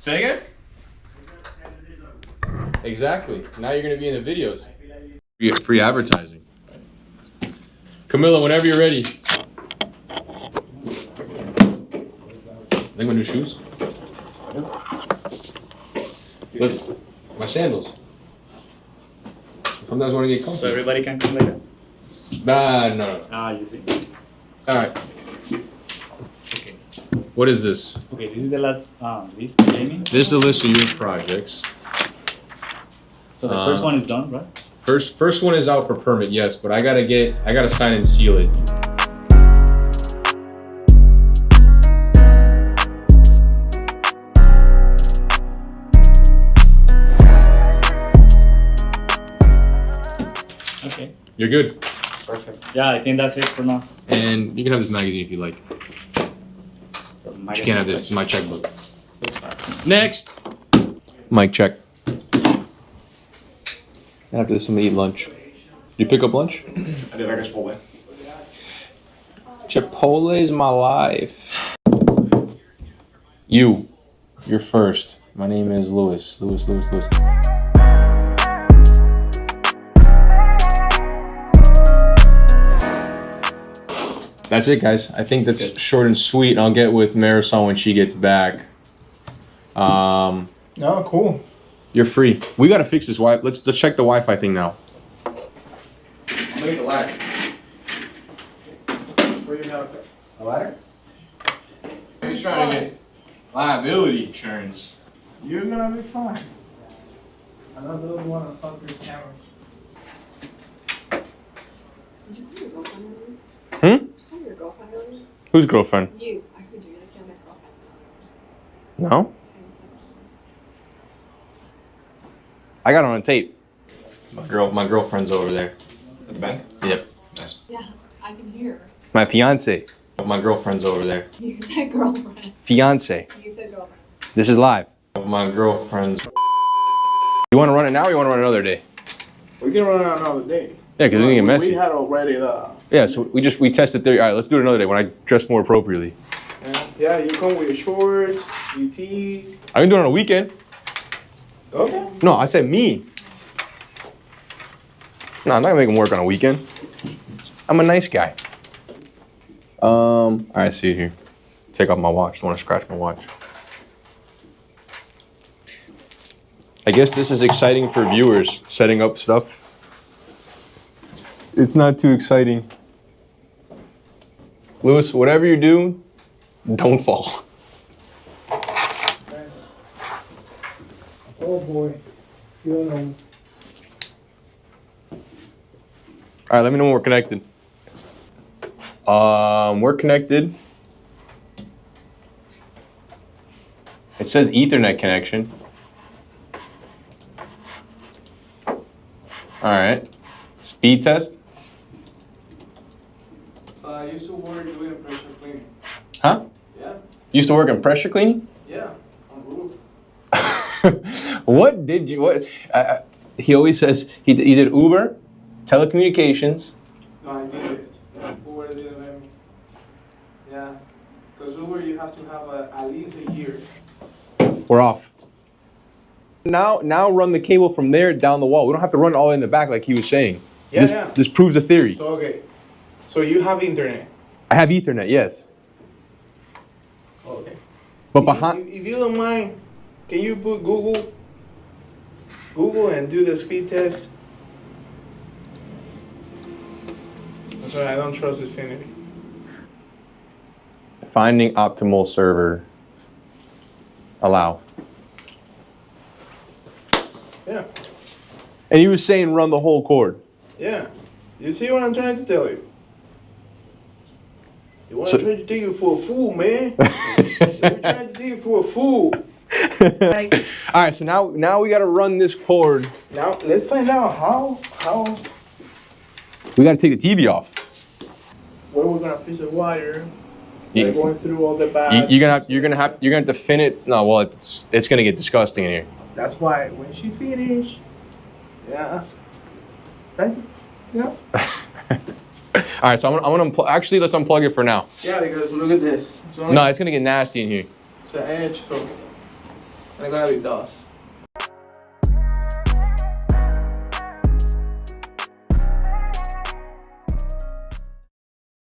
Say again? Exactly. Now you're gonna be in the videos. You get free advertising. Camilla, whenever you're ready. Think my new shoes? Let's. My sandals. Sometimes I want to get comfy. So everybody can come later? No. Ah, you see. Alright. Okay. What is this? Okay, this is the last list, Jamie. This is the list of your projects. So the first one is done, right? First one is out for permit, yes, but I gotta sign and seal it. Okay. You're good. Perfect. Yeah, I think that's it for now. And you can have this magazine if you like. So But you can't have this. It's my checkbook. Next. Next. Mic check. After this, I'm gonna eat lunch. You pick up lunch? I did like a Chipotle. Chipotle is my life. You're first. My name is Louis. Louis. That's it, guys. I think that's short and sweet. I'll get with Marisol when she gets back. Oh, cool. You're free. We gotta fix this Wi. Let's check the Wi-Fi thing now. Make a ladder. Where you have A ladder? He's trying to get liability insurance. You're gonna be fine. I don't really want to suck this camera. Did you call your girlfriend earlier? Hmm? Did you call your girlfriend earlier? Whose girlfriend? You. I heard you. Like, you're my girlfriend. No. I got it on tape. My girlfriend's over there. At the bank? Yep. Nice. Yeah, I can hear. My fiance. My girlfriend's over there. You said girlfriend. Fiance. You said girlfriend. This is live. My girlfriend's. You want to run it now, or you want to run it another day? We can run it another day. Yeah, because it's gonna get messy. We had already the. Yeah, so we tested theory. All right, let's do it another day when I dress more appropriately. Yeah, you come with your shorts, your tee. I can do it on a weekend. Okay. No, I said me. No, I'm not gonna make him work on a weekend. I'm a nice guy. All right, see it here. Take off my watch. Don't want to scratch my watch. I guess this is exciting for viewers, setting up stuff. It's not too exciting. Louis, whatever you do, don't fall. Oh boy. You don't know. All right, let me know when we're connected. We're connected. It says Ethernet connection. All right. Speed test. I used to work doing pressure cleaning. Huh? Yeah. Used to work in pressure cleaning? Yeah. On roof. What did you, what? He always says he did Uber, telecommunications. No, I did it. Uber didn't let me. Yeah. Because Uber, you have to have at least a year. We're off. Now run the cable from there down the wall. We don't have to run it all in the back like he was saying. Yeah, This proves the theory. So, okay. So you have internet. I have Ethernet, yes. Okay. But behind, If you don't mind, can you put Google and do the speed test? That's why I don't trust Xfinity. finding optimal server, allow. Yeah. And he was saying run the whole cord. Yeah. You see what I'm trying to tell you? You want So- to try to take you for a fool, man. You're trying to take you for a fool. All right, so now we got to run this cord. Now let's find out how We got to take the TV off. where we're gonna fish the wire. You- Like going through all the baths. You're gonna have to fin it. No, well, it's gonna get disgusting in here. That's why when she finish, yeah. Thank you. Yeah. All right, so I'm gonna unplug. Actually, let's unplug it for now. Yeah, because look at this. It's only No, it's gonna get nasty in here. it's the edge, so and it's gonna be dust.